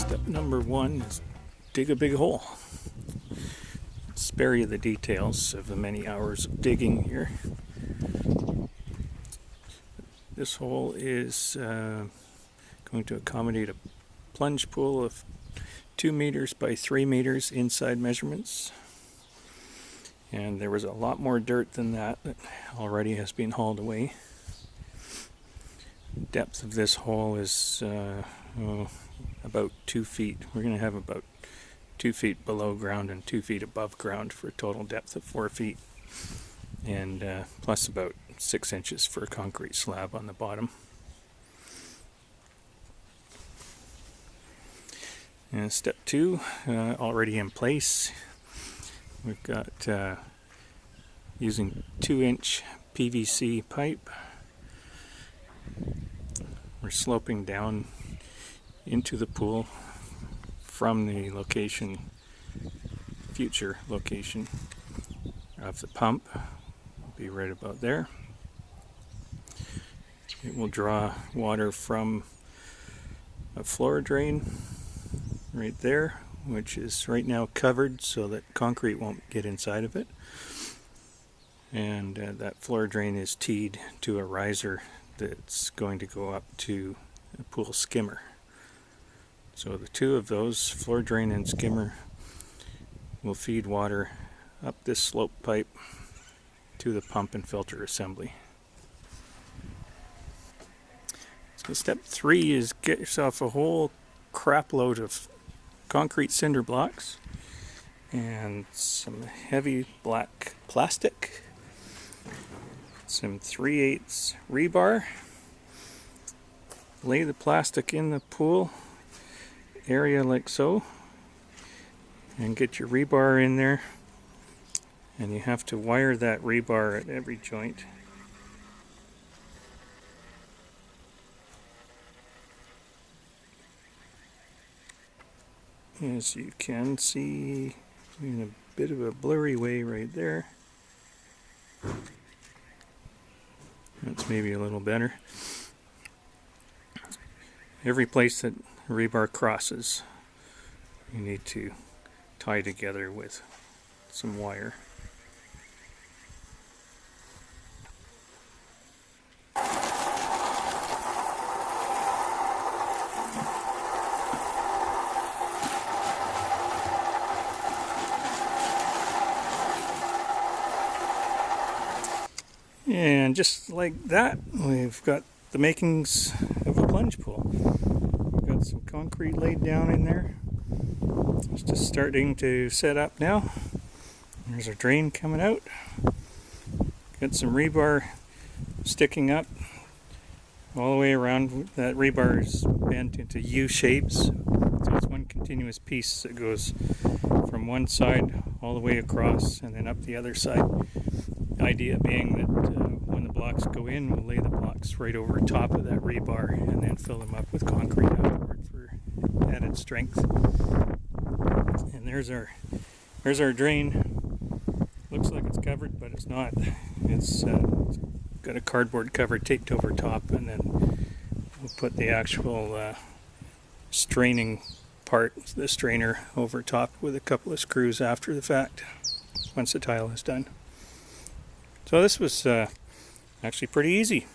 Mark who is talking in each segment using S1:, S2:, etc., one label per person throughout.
S1: Step number one is dig a big hole. Spare you the details of the many hours of digging here. This hole is going to accommodate a plunge pool of 2 meters by 3 meters inside measurements. And there was a lot more dirt than that already has been hauled away. Depth of this hole is about 2 feet. We're going to have about 2 feet below ground and 2 feet above ground for a total depth of 4 feet, and plus about 6 inches for a concrete slab on the bottom. And step two, already in place. We've got using 2-inch PVC pipe. We're sloping down into the pool from the future location of the pump. It'll be right about there. It will draw water from a floor drain right there, which is right now covered so that concrete won't get inside of it. And that floor drain is teed to a riser that's going to go up to a pool skimmer. So the two of those, floor drain and skimmer, will feed water up this slope pipe to the pump and filter assembly. So step three is get yourself a whole crap load of concrete cinder blocks and some heavy black plastic, some 3/8 rebar. Lay the plastic in the pool area like so, and get your rebar in there, and you have to wire that rebar at every joint. As you can see in a bit of a blurry way right there. That's maybe a little better. Every place that rebar crosses, you need to tie together with some wire. And just like that, we've got the makings of a plunge pool. We've got some concrete laid down in there. It's just starting to set up now. There's our drain coming out. Got some rebar sticking up all the way around. That rebar is bent into U shapes. So it's one continuous piece that goes from one side all the way across and then up the other side. The idea being that when the blocks go in, we'll lay the blocks right over top of that rebar and then fill them up with concrete afterward for added strength. And there's our drain. Looks like it's covered, but it's not. It's got a cardboard cover taped over top, and then we'll put the actual straining part, the strainer, over top with a couple of screws after the fact, once the tile is done. So this was actually pretty easy,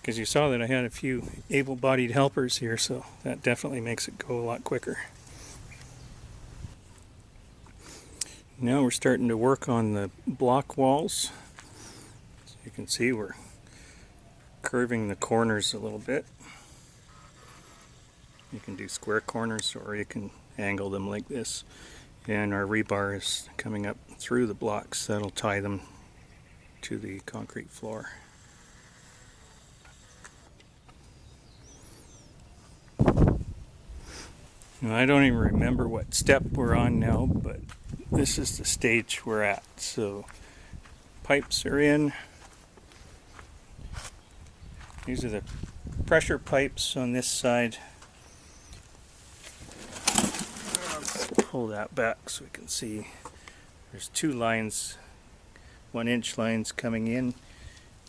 S1: because you saw that I had a few able-bodied helpers here, so that definitely makes it go a lot quicker. Now we're starting to work on the block walls. As you can see, we're curving the corners a little bit. You can do square corners, or you can angle them like this. And our rebar is coming up through the blocks. That'll tie them to the concrete floor. Now, I don't even remember what step we're on now, but this is the stage we're at. So pipes are in. These are the pressure pipes on this side. Let's pull that back so we can see. There's two lines, 1-inch lines coming in.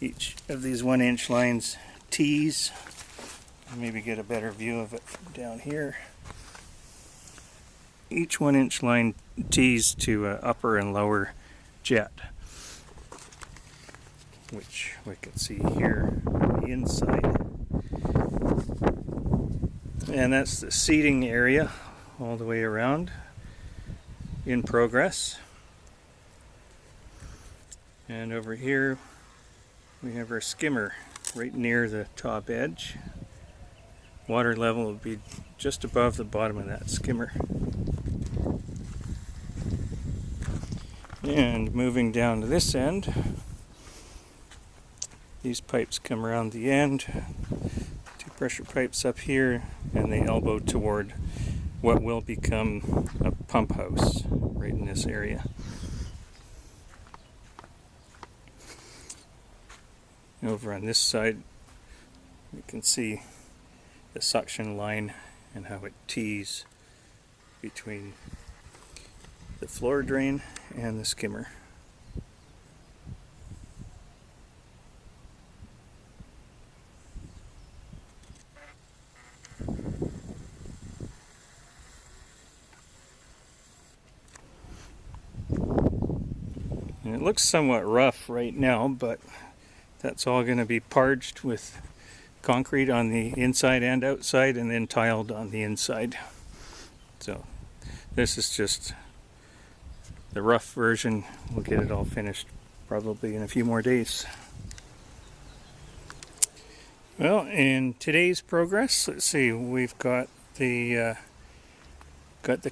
S1: Each of these 1-inch lines tees. Maybe get a better view of it from down here. each 1-inch line tees to upper and lower jet, which we can see here on the inside. And that's the seating area all the way around in progress. And over here we have our skimmer right near the top edge. Water level will be just above the bottom of that skimmer. And moving down to this end, these pipes come around the end, 2 pressure pipes up here, and they elbow toward what will become a pump house right in this area. Over on this side, you can see the suction line and how it tees between the floor drain and the skimmer. And it looks somewhat rough right now, but that's all going to be parged with concrete on the inside and outside, and then tiled on the inside. So this is just the rough version. We'll get it all finished probably in a few more days. Well, in today's progress, let's see, we've got the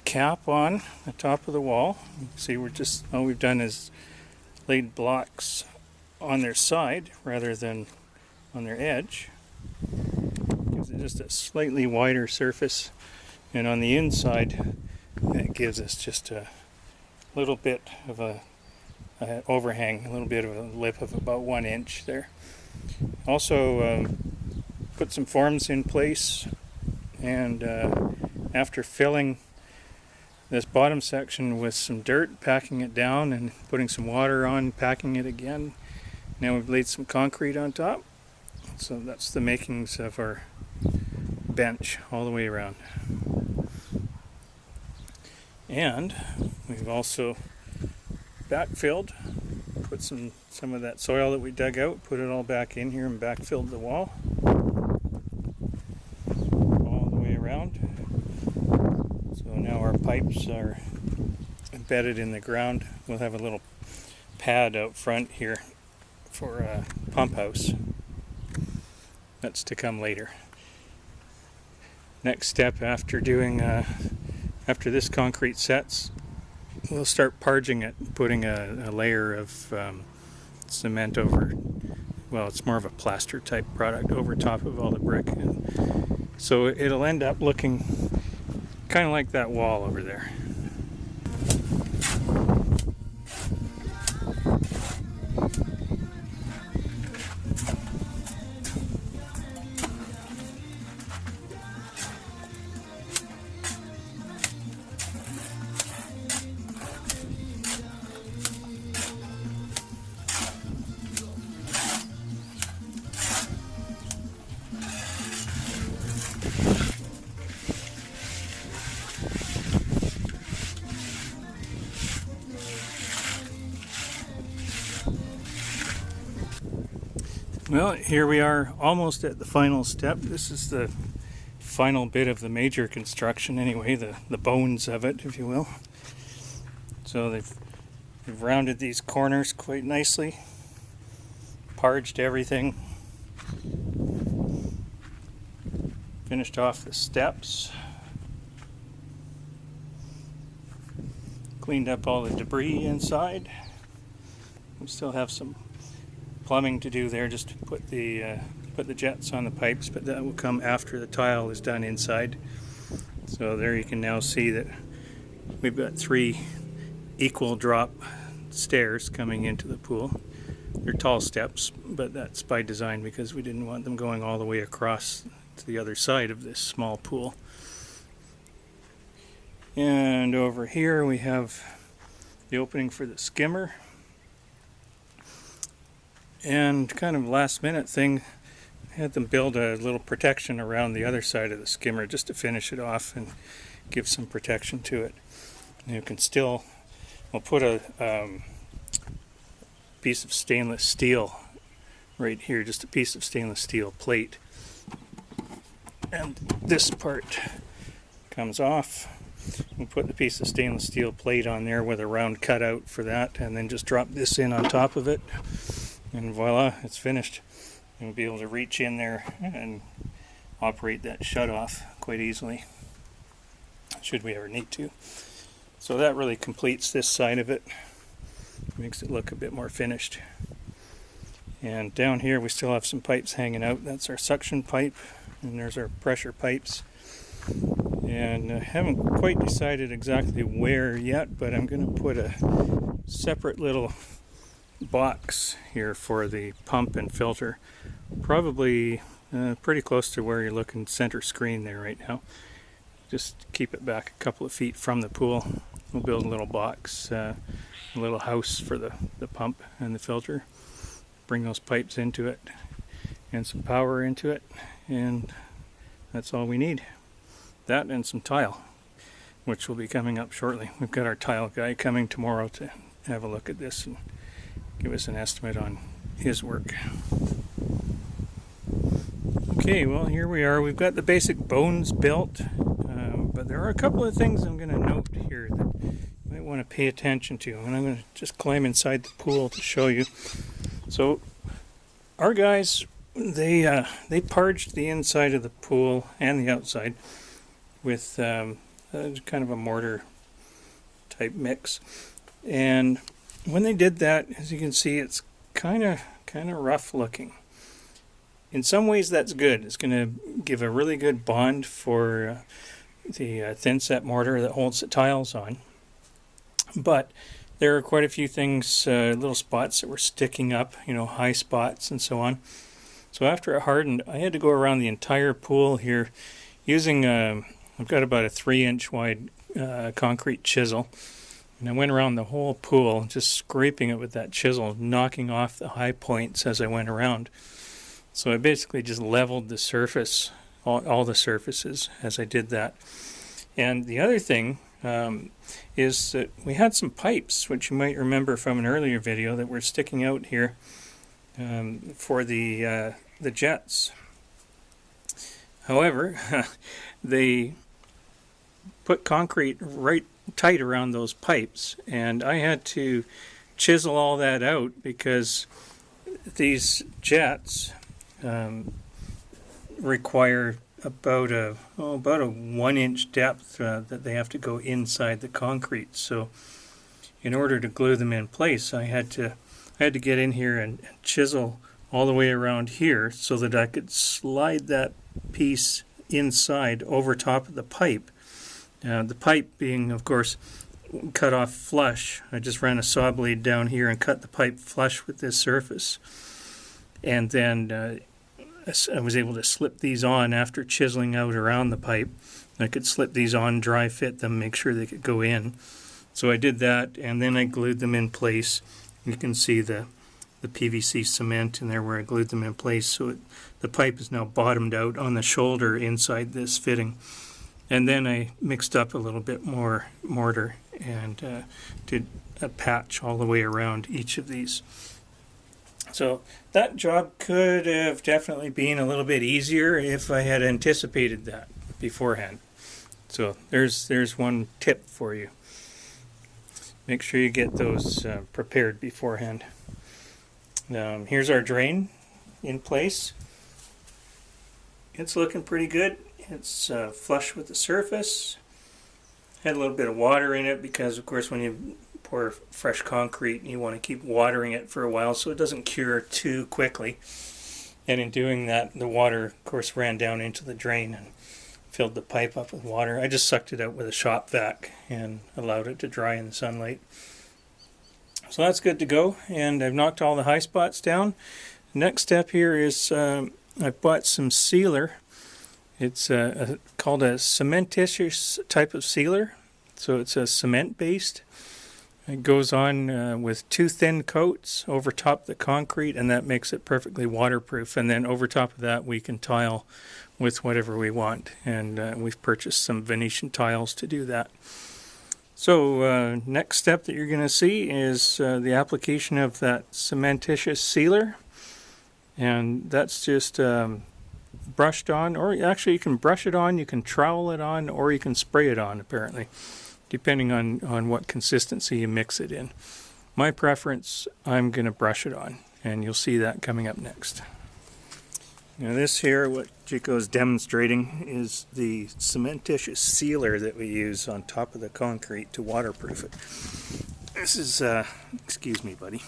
S1: cap on the top of the wall. You can see all we've done is laid blocks on their side rather than on their edge. Gives it just a slightly wider surface, and on the inside it gives us just a little bit of a overhang, a little bit of a lip of about 1 inch there. Also put some forms in place, and after filling this bottom section with some dirt, packing it down and putting some water on, packing it again, now we've laid some concrete on top. So that's the makings of our bench all the way around. And we've also backfilled, put some of that soil that we dug out, put it all back in here and backfilled the wall all the way around. So now our pipes are embedded in the ground. We'll have a little pad out front here for a pump house. That's to come later. Next step after after this concrete sets, we'll start parging it, putting a layer of cement over, well, it's more of a plaster type product over top of all the brick. And so it'll end up looking kind of like that wall over there. Well, here we are almost at the final step. This is the final bit of the major construction anyway, the bones of it, if you will. So they've rounded these corners quite nicely, parged everything, finished off the steps, cleaned up all the debris inside. We still have some plumbing to do there, just to put the jets on the pipes, but that will come after the tile is done inside. So there you can now see that we've got 3 equal drop stairs coming into the pool. They're tall steps, but that's by design because we didn't want them going all the way across to the other side of this small pool. And over here we have the opening for the skimmer. And kind of last minute thing, I had them build a little protection around the other side of the skimmer just to finish it off and give some protection to it. You can still, we'll put a piece of stainless steel right here, just a piece of stainless steel plate, and this part comes off. We'll put the piece of stainless steel plate on there with a round cutout for that, and then just drop this in on top of it, and voila, it's finished. And we'll be able to reach in there and operate that shut off quite easily, should we ever need to. So that really completes this side of it, makes it look a bit more finished. And down here we still have some pipes hanging out. That's our suction pipe, and there's our pressure pipes. And I haven't quite decided exactly where yet, but I'm going to put a separate little box here for the pump and filter, probably pretty close to where you're looking center screen there right now. Just keep it back a couple of feet from the pool. We'll build a little box, a little house for the pump and the filter, bring those pipes into it and some power into it, and that's all we need. That and some tile, which will be coming up shortly. We've got our tile guy coming tomorrow to have a look at this and give us an estimate on his work. Okay, well, here we are. We've got the basic bones built, but there are a couple of things I'm going to note here that you might want to pay attention to, and I'm going to just climb inside the pool to show you. So our guys, they parged the inside of the pool and the outside with kind of a mortar type mix, and when they did that, as you can see, it's kind of rough looking. In some ways that's good. It's going to give a really good bond for the thin set mortar that holds the tiles on, but there are quite a few things, little spots that were sticking up, high spots and so on. So after it hardened, I had to go around the entire pool here using I've got about a 3-inch wide concrete chisel, and I went around the whole pool just scraping it with that chisel, knocking off the high points as I went around. So I basically just leveled the surface, all the surfaces as I did that. And the other thing is that we had some pipes, which you might remember from an earlier video, that were sticking out here for the jets. However, they put concrete right tight around those pipes, and I had to chisel all that out because these jets require about a 1-inch depth that they have to go inside the concrete. So in order to glue them in place, I had to get in here and chisel all the way around here so that I could slide that piece inside over top of the pipe. The pipe being, of course, cut off flush. I just ran a saw blade down here and cut the pipe flush with this surface. And then I was able to slip these on after chiseling out around the pipe. I could slip these on, dry fit them, make sure they could go in. So I did that, and then I glued them in place. You can see the PVC cement in there where I glued them in place. So the pipe is now bottomed out on the shoulder inside this fitting. And then I mixed up a little bit more mortar and did a patch all the way around each of these. So that job could have definitely been a little bit easier if I had anticipated that beforehand. So there's one tip for you. Make sure you get those prepared beforehand. Here's our drain in place. It's looking pretty good. It's flush with the surface. Had a little bit of water in it because, of course, when you pour fresh concrete, you want to keep watering it for a while so it doesn't cure too quickly. And in doing that, the water, of course, ran down into the drain and filled the pipe up with water. I just sucked it out with a shop vac and allowed it to dry in the sunlight. So that's good to go, and I've knocked all the high spots down. Next step here is I've bought some sealer. It's called a cementitious type of sealer, so it's a cement based. It goes on with 2 thin coats over top of the concrete, and that makes it perfectly waterproof. And then over top of that we can tile with whatever we want, and we've purchased some Venetian tiles to do that. So next step that you're going to see is the application of that cementitious sealer, and that's just brushed on, or actually you can brush it on, you can trowel it on, or you can spray it on, apparently, depending on what consistency you mix it in. My preference, I'm going to brush it on, and you'll see that coming up next. Now this here, what Chico is demonstrating, is the cementitious sealer that we use on top of the concrete to waterproof it. This is, excuse me buddy,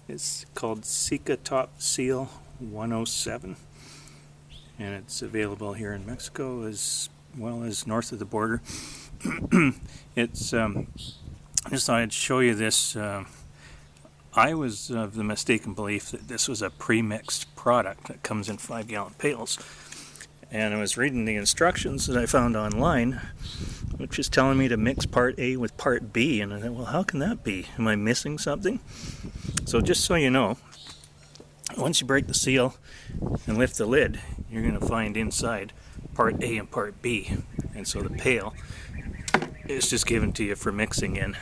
S1: it's called Sika Top Seal 107, and it's available here in Mexico as well as north of the border. It's, I just thought I'd show you this. I was of the mistaken belief that this was a pre-mixed product that comes in 5-gallon pails. And I was reading the instructions that I found online, which is telling me to mix part A with part B. And I thought, well, how can that be? Am I missing something? So just so you know, once you break the seal and lift the lid, you're going to find inside part A and part B. And so the pail is just given to you for mixing in.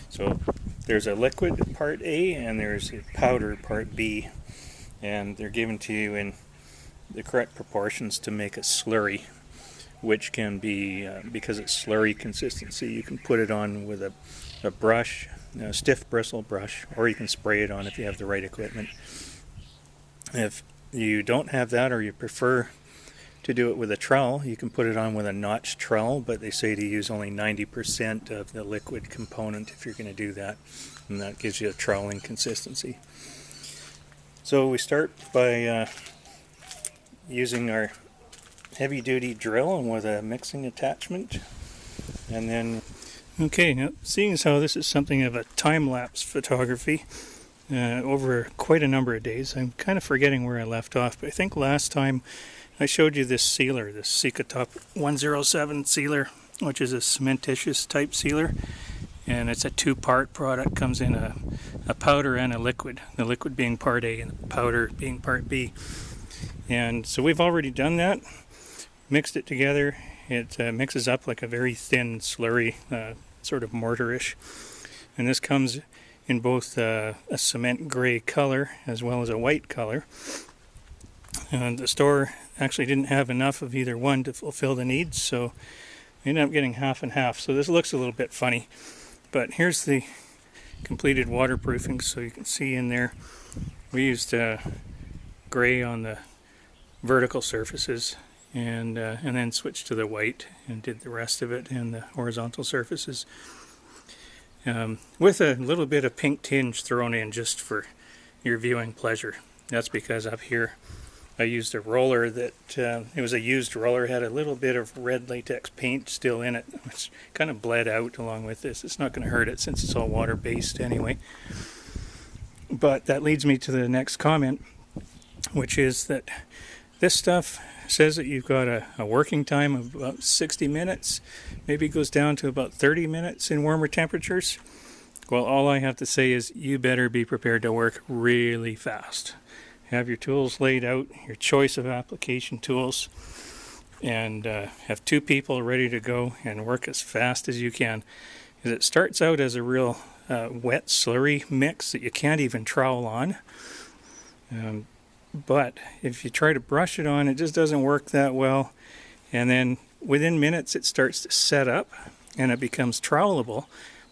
S1: So there's a liquid part A and there's a powder part B, and they're given to you in the correct proportions to make a slurry, which can be, because it's slurry consistency, you can put it on with a brush, a stiff bristle brush, or you can spray it on if you have the right equipment. If you don't have that, or you prefer to do it with a trowel, you can put it on with a notched trowel, but they say to use only 90% of the liquid component if you're going to do that, and that gives you a troweling consistency. So we start by using our heavy-duty drill and with a mixing attachment, and then okay, now seeing as how this is something of a time-lapse photography over quite a number of days, I'm kind of forgetting where I left off, but I think last time I showed you this sealer, this Sika Top 107 sealer, which is a cementitious type sealer, and it's a two-part product. Comes in a powder and a liquid, the liquid being part A and the powder being part B. And so we've already done that, mixed it together. It mixes up like a very thin slurry, sort of mortarish, and this comes in both a cement gray color as well as a white color. And the store actually didn't have enough of either one to fulfill the needs, so we ended up getting half and half. So this looks a little bit funny, but here's the completed waterproofing. So you can see in there we used gray on the vertical surfaces, and then switched to the white and did the rest of it in the horizontal surfaces, with a little bit of pink tinge thrown in just for your viewing pleasure. That's because up here I used a roller that, it was a used roller, had a little bit of red latex paint still in it, which kind of bled out along with this. It's not going to hurt it since it's all water based anyway. But that leads me to the next comment, which is that this stuff says that you've got a working time of about 60 minutes, maybe it goes down to about 30 minutes in warmer temperatures. Well, all I have to say is you better be prepared to work really fast. Have your tools laid out, your choice of application tools, and have two people ready to go and work as fast as you can. Because it starts out as a real wet slurry mix that you can't even trowel on. But if you try to brush it on, it just doesn't work that well. And then within minutes it starts to set up and it becomes trowelable.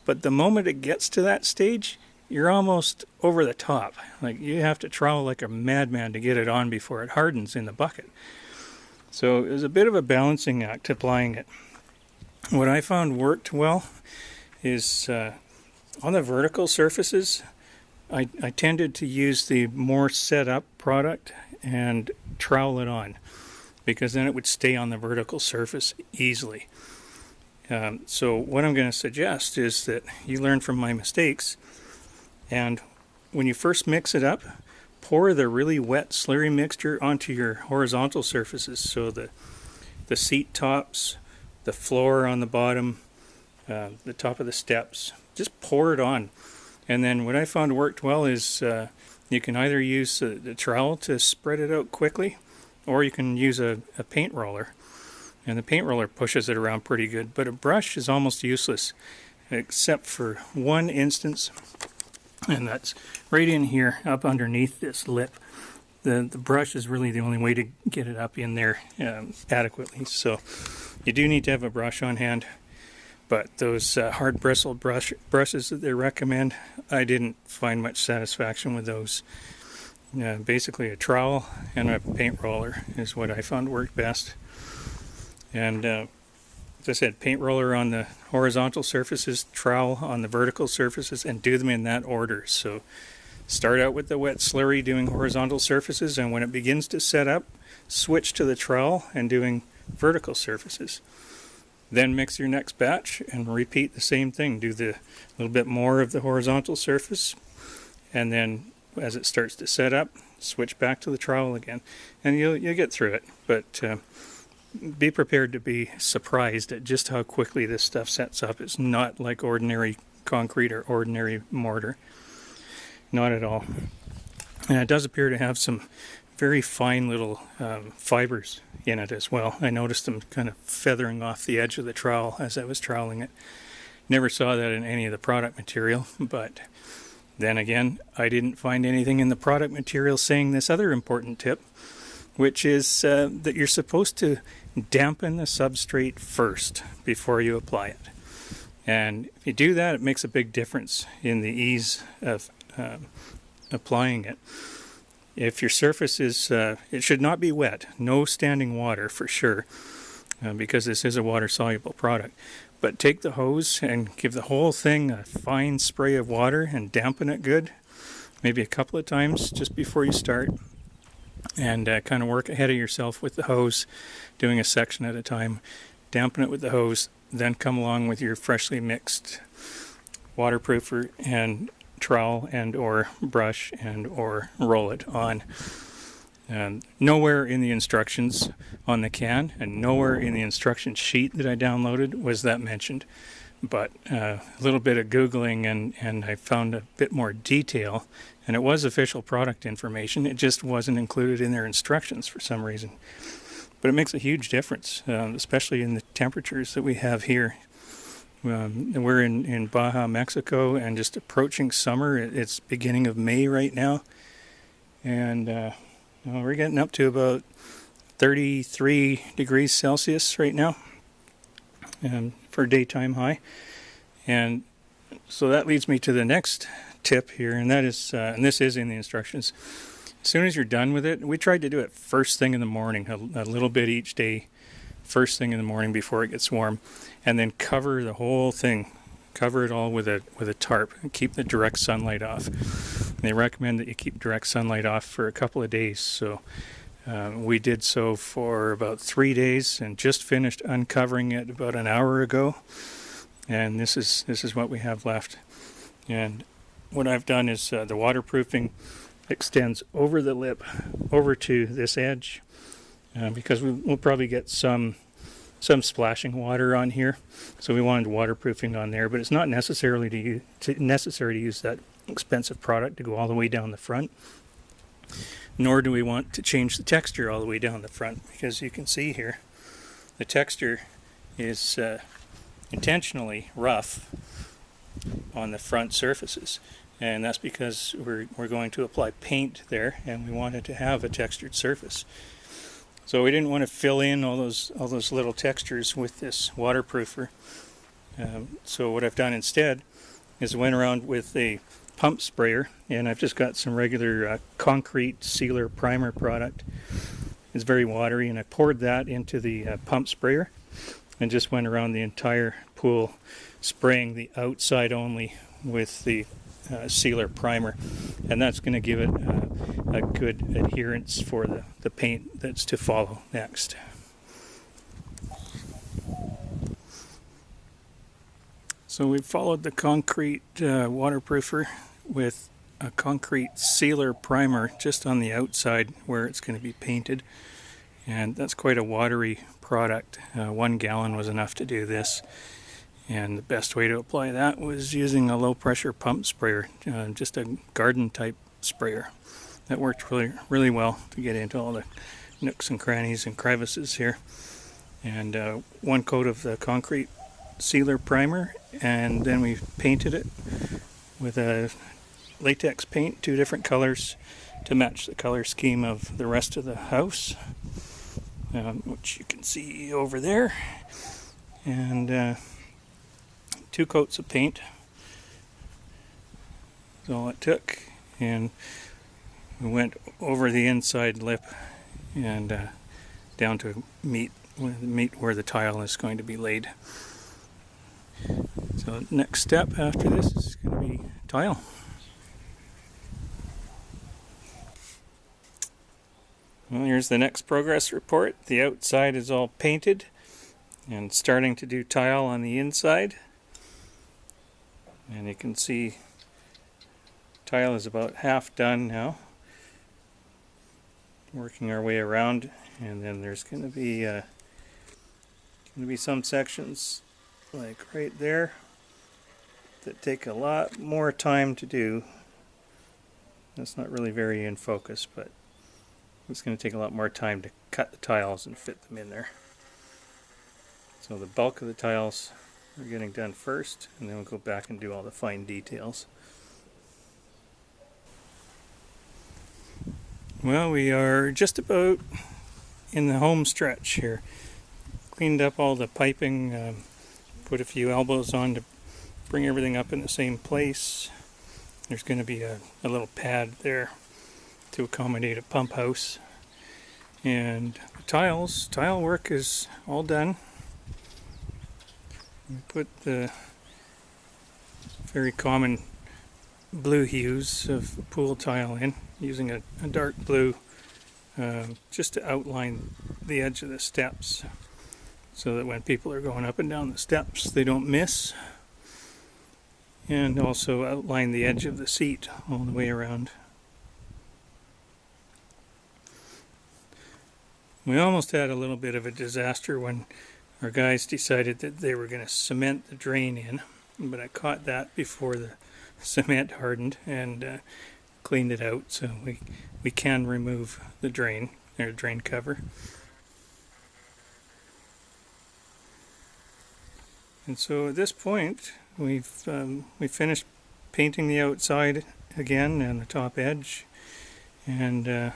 S1: But the moment it gets to that stage, you're almost over the top. Like you have to trowel like a madman to get it on before it hardens in the bucket. So it was a bit of a balancing act applying it. What I found worked well is on the vertical surfaces, I tended to use the more set up product and trowel it on, because then it would stay on the vertical surface easily. So what I'm going to suggest is that you learn from my mistakes, and when you first mix it up, pour the really wet slurry mixture onto your horizontal surfaces, so the seat tops, the floor on the bottom, the top of the steps. Just pour it on. And then what I found worked well is you can either use the trowel to spread it out quickly, or you can use a paint roller. and the paint roller pushes it around pretty good, but a brush is almost useless except for one instance, and that's right in here up underneath this lip. The brush is really the only way to get it up in there adequately, so you do need to have a brush on hand. But those hard bristled brushes that they recommend, I didn't find much satisfaction with those. Basically a trowel and a paint roller is what I found worked best. And as I said, paint roller on the horizontal surfaces, trowel on the vertical surfaces, and do them in that order. So start out with the wet slurry doing horizontal surfaces, and when it begins to set up, switch to the trowel and doing vertical surfaces. Then mix your next batch and repeat the same thing. Do the little bit more of the horizontal surface, and then as it starts to set up, switch back to the trowel again, and you'll get through it. But be prepared to be surprised at just how quickly this stuff sets up. It's not like ordinary concrete or ordinary mortar. Not at all. And it does appear to have some very fine little fibers in it as well. I noticed them kind of feathering off the edge of the trowel as I was troweling it. Never saw that in any of the product material, but then again, I didn't find anything in the product material saying this other important tip, which is that you're supposed to dampen the substrate first before you apply it. And if you do that, it makes a big difference in the ease of applying it. If your surface is, it should not be wet, no standing water for sure, because this is a water-soluble product. But take the hose and give the whole thing a fine spray of water and dampen it good, maybe a couple of times just before you start, and kind of work ahead of yourself with the hose, doing a section at a time. Dampen it with the hose, then come along with your freshly mixed waterproofer and trowel and or brush and or roll it on. Nowhere in the instructions on the can and nowhere in the instruction sheet that I downloaded was that mentioned, but a little bit of Googling and I found a bit more detail, and it was official product information. It just wasn't included in their instructions for some reason. But it makes a huge difference, especially in the temperatures that we have here. We're in Baja, Mexico, and just approaching summer. It's beginning of May right now, and we're getting up to about 33 degrees Celsius right now for daytime high. And so that leads me to the next tip here, and that is, and this is in the instructions, as soon as you're done with it, we tried to do it first thing in the morning, a little bit each day, first thing in the morning before it gets warm, and then cover the whole thing, cover it all with a tarp and keep the direct sunlight off. And they recommend that you keep direct sunlight off for a couple of days. So we did so for about 3 days and just finished uncovering it about an hour ago. And this is what we have left. And what I've done is the waterproofing extends over the lip, over to this edge, because we'll probably get some splashing water on here, so we wanted waterproofing on there. But it's not necessary to use that expensive product to go all the way down the front, nor do we want to change the texture all the way down the front, because you can see here the texture is intentionally rough on the front surfaces. And that's because we're going to apply paint there, and we wanted to have a textured surface. So we didn't want to fill in all those little textures with this waterproofer. So what I've done instead is went around with a pump sprayer, and I've just got some regular concrete sealer primer product. It's very watery, and I poured that into the pump sprayer and just went around the entire pool, spraying the outside only with the sealer primer, and that's going to give it a good adherence for the paint that's to follow next. So we've followed the concrete waterproofer with a concrete sealer primer just on the outside where it's going to be painted, and that's quite a watery product. 1 gallon was enough to do this. And the best way to apply that was using a low pressure pump sprayer, just a garden type sprayer. That worked really well to get into all the nooks and crannies and crevices here. and one coat of the concrete sealer primer, and then we painted it with a latex paint, 2 different colors to match the color scheme of the rest of the house, which you can see over there, and 2 coats of paint is all it took, and we went over the inside lip and down to meet where the tile is going to be laid. So next step after this is going to be tile. Well, here's the next progress report. The outside is all painted and starting to do tile on the inside. And you can see tile is about half done now. Working our way around, and then there's going to be some sections like right there that take a lot more time to do. That's not really very in focus, but it's going to take a lot more time to cut the tiles and fit them in there. So the bulk of the tiles are getting done first, and then we'll go back and do all the fine details. Well, we are just about in the home stretch here. Cleaned up all the piping, put a few elbows on to bring everything up in the same place. There's going to be a little pad there to accommodate a pump house. And the tile work is all done. We put the very common blue hues of pool tile in, using a dark blue just to outline the edge of the steps, so that when people are going up and down the steps they don't miss, and also outline the edge of the seat all the way around. We almost had a little bit of a disaster when our guys decided that they were going to cement the drain in, but I caught that before the cement hardened and cleaned it out, so we can remove the drain cover. And so at this point we finished painting the outside again and the top edge, and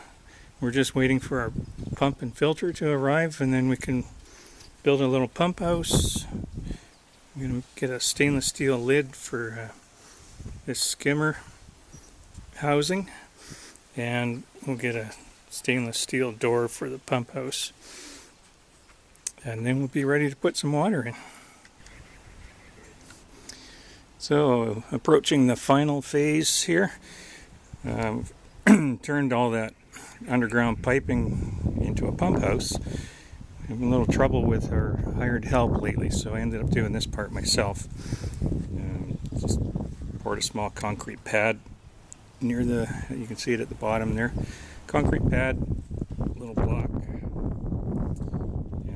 S1: we're just waiting for our pump and filter to arrive, and then we can build a little pump house. We're going to get a stainless steel lid for this skimmer housing, and we'll get a stainless steel door for the pump house, and then we'll be ready to put some water in. So approaching the final phase here. Turned all that underground piping into a pump house. I'm having a little trouble with our hired help lately, so I ended up doing this part myself. Just poured a small concrete pad near you can see it at the bottom there. Concrete pad, little block,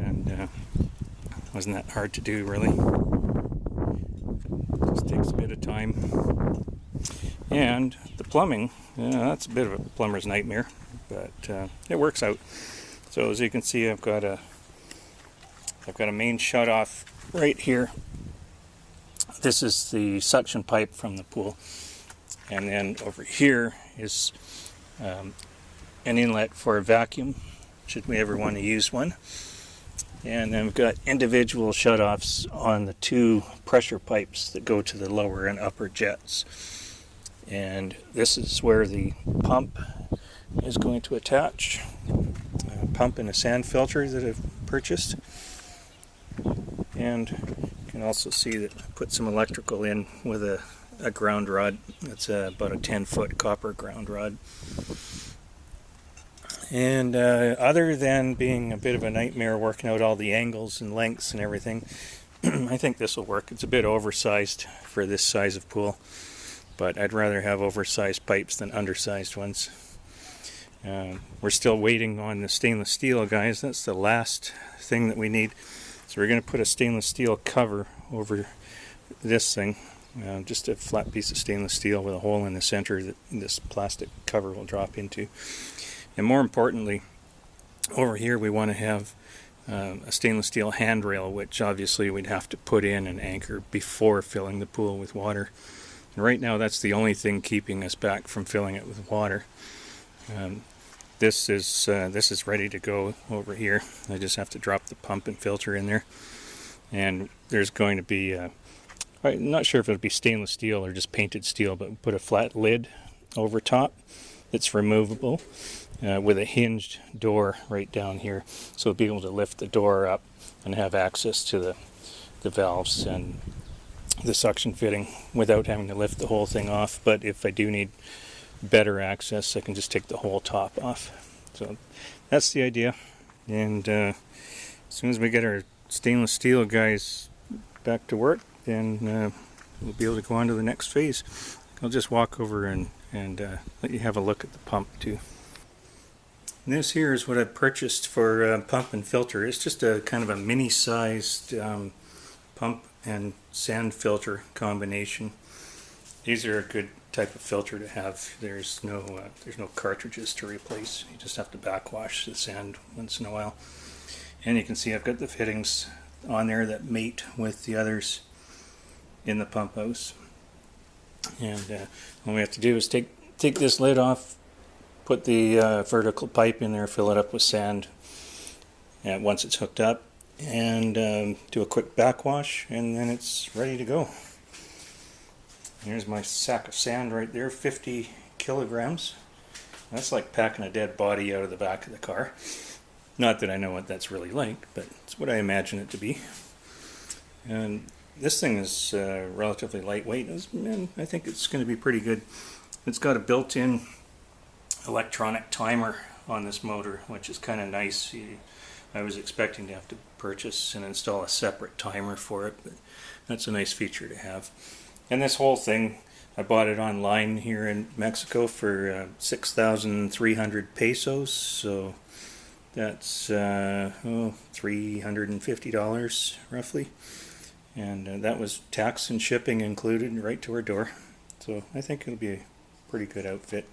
S1: and wasn't that hard to do really. Just takes a bit of time. And the plumbing, that's a bit of a plumber's nightmare, but it works out. So as you can see, I've got a main shut off right here. This is the suction pipe from the pool, and then over here is an inlet for a vacuum, should we ever want to use one. And then we've got individual shut-offs on the 2 pressure pipes that go to the lower and upper jets. And this is where the pump is going to attach. A pump and a sand filter that I've purchased. And you can also see that I put some electrical in with a ground rod. It's about a 10-foot copper ground rod. And other than being a bit of a nightmare working out all the angles and lengths and everything, I think this will work. It's a bit oversized for this size of pool, but I'd rather have oversized pipes than undersized ones. We're still waiting on the stainless steel, guys. That's the last thing that we need. So we're going to put a stainless steel cover over this thing, just a flat piece of stainless steel with a hole in the center that this plastic cover will drop into. And more importantly, over here we want to have a stainless steel handrail, which obviously we'd have to put in and anchor before filling the pool with water. And right now that's the only thing keeping us back from filling it with water. This is ready to go over here. I just have to drop the pump and filter in there. And there's going to be, I'm not sure if it'll be stainless steel or just painted steel, but we'll put a flat lid over top that's removable with a hinged door right down here. So we'll be able to lift the door up and have access to the valves and the suction fitting without having to lift the whole thing off. But if I do need better access, I can just take the whole top off. So that's the idea. And as soon as we get our stainless steel guys back to work, then we'll be able to go on to the next phase. I'll just walk over and let you have a look at the pump too. And this here is what I purchased for pump and filter. It's just a kind of a mini-sized pump and sand filter combination. These are a good type of filter to have. There's no cartridges to replace. You just have to backwash the sand once in a while. And you can see I've got the fittings on there that mate with the others in the pump house. And all we have to do is take this lid off, put the vertical pipe in there, fill it up with sand, and once it's hooked up, and do a quick backwash, and then it's ready to go. Here's my sack of sand right there, 50 kilograms. That's like packing a dead body out of the back of the car. Not that I know what that's really like, but it's what I imagine it to be. And this thing is relatively lightweight, and I think it's going to be pretty good. It's got a built-in electronic timer on this motor, which is kind of nice. I was expecting to have to purchase and install a separate timer for it, but that's a nice feature to have. And this whole thing, I bought it online here in Mexico for 6,300 pesos, so that's $350 roughly. And that was tax and shipping included right to our door. So I think it'll be a pretty good outfit.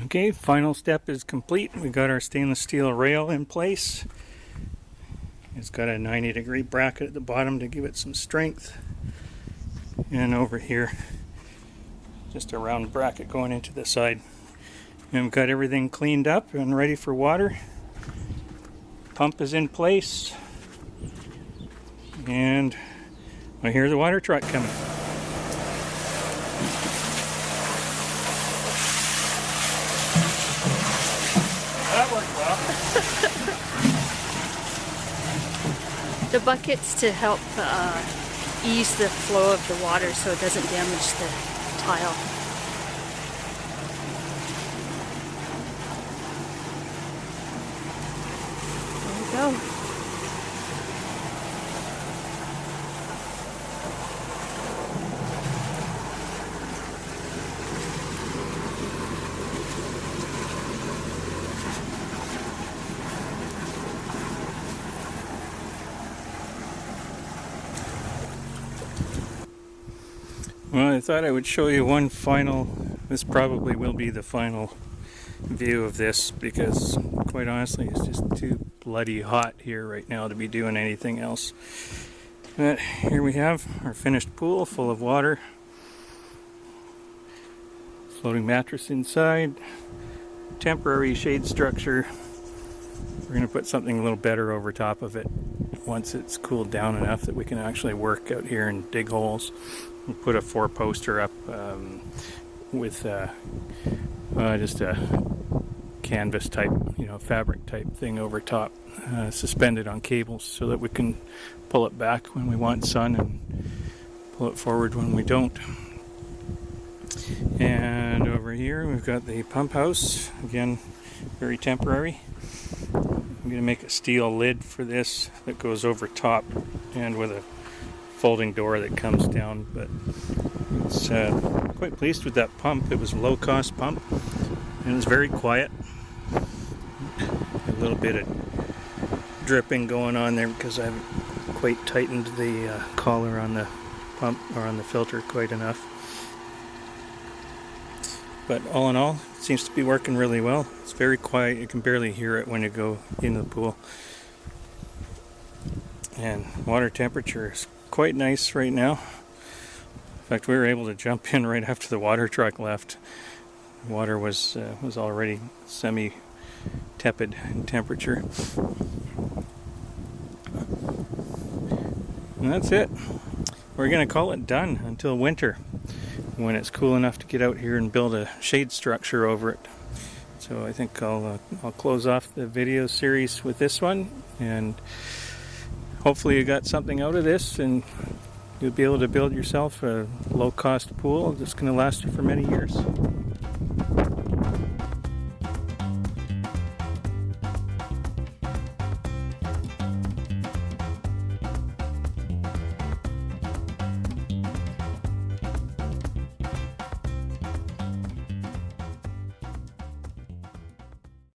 S1: Okay, final step is complete. We got our stainless steel rail in place. It's got a 90-degree bracket at the bottom to give it some strength. And over here, just a round bracket going into the side. And we've got everything cleaned up and ready for water. Pump is in place. And I hear the water truck coming. That worked well.
S2: The buckets to help ease the flow of the water so it doesn't damage the tile. There we go.
S1: Well, I thought I would show you one final, this probably will be the final view of this, because quite honestly it's just too bloody hot here right now to be doing anything else. But here we have our finished pool full of water, floating mattress inside, temporary shade structure. We're going to put something a little better over top of it once it's cooled down enough that we can actually work out here and dig holes. We'll put a 4-poster up with just a canvas type, fabric type thing over top, suspended on cables so that we can pull it back when we want sun and pull it forward when we don't. And over here we've got the pump house, again very temporary. I'm going to make a steel lid for this that goes over top and with a folding door that comes down, but it's quite pleased with that pump. It was a low-cost pump and it's very quiet. A little bit of dripping going on there because I haven't quite tightened the collar on the pump or on the filter quite enough. But all in all, it seems to be working really well. It's very quiet. You can barely hear it when you go into the pool. And water temperature is quite nice right now. In fact, we were able to jump in right after the water truck left. Water was already semi-tepid in temperature. And that's it. We're going to call it done until winter, when it's cool enough to get out here and build a shade structure over it. So I think I'll close off the video series with this one, and hopefully you got something out of this and you'll be able to build yourself a low-cost pool that's going to last you for many years.